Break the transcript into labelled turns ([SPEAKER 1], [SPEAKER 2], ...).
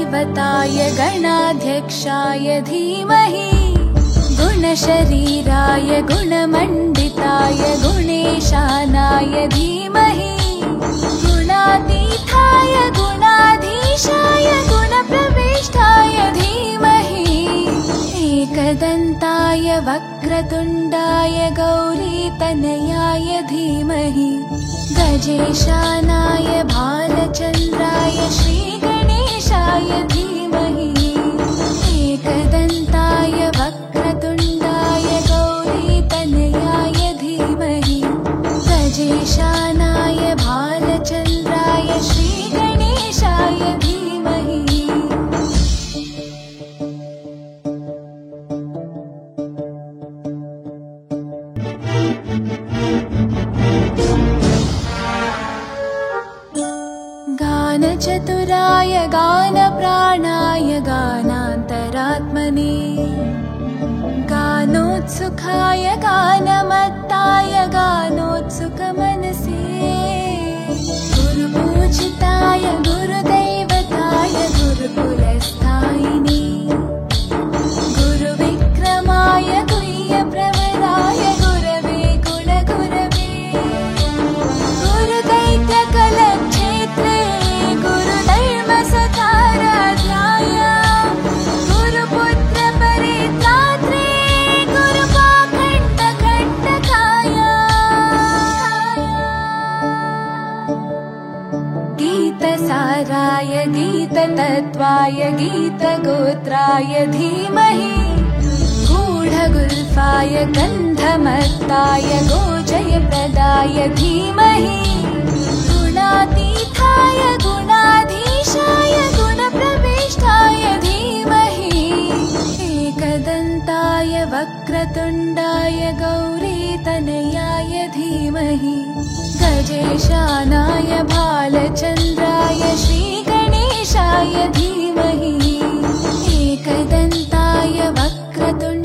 [SPEAKER 1] गुरुदैवताय गणाध्यक्षाय धीमहि गुणशरीराय गुणमण्डिताय गुणेशानाय धीमहि गुणातीताय गुणाधीशाय गुणप्रविष्टाय धीमहि एकदन्ताय वक्रतुण्डाय गौरीतनयाय धीमहि गजेशानाय भालचन्द्राय श्रीगणेशाय धीमहि एकदन्ताय वक्रतुण्डाय गौरीतनयाय धीमहि गजेशानाय भालचन्द्राय श्रीगणेशाय धीमहि गानचतुराय गानप्राणाय गानान्तरात्मने गानोत्सुकाय गानमत्ताय गानोत्सुकमनसे गुरुपूजिताय गुरुदैवताय गुरुकुलस्थायिने गुरुविक्रमाय गुह्यप्रवराय गुरवे गुणगुरवे गुरुदैत्यकलक्षेत्रे गुरुधर्मसकाराध्याय गुरुपुत्रपरित्रात्रे गुरुपाखण्डखण्डकाय गीतसाराय गीततत्त्वाय गीतगोत्राय धीमहि गूढगुल्फाय गन्धमत्ताय गोजयप्रदाय धीमहि गुणातीताय गुणाधीशाय गुणप्रविष्टाय धीमहि एकदन्ताय वक्रतुण्डाय गौरीतनयाय धीमहि गजेशानाय भालचन्द्राय श्रीगणेशाय धीमहि एकदन्ताय वक्रतुण्डाय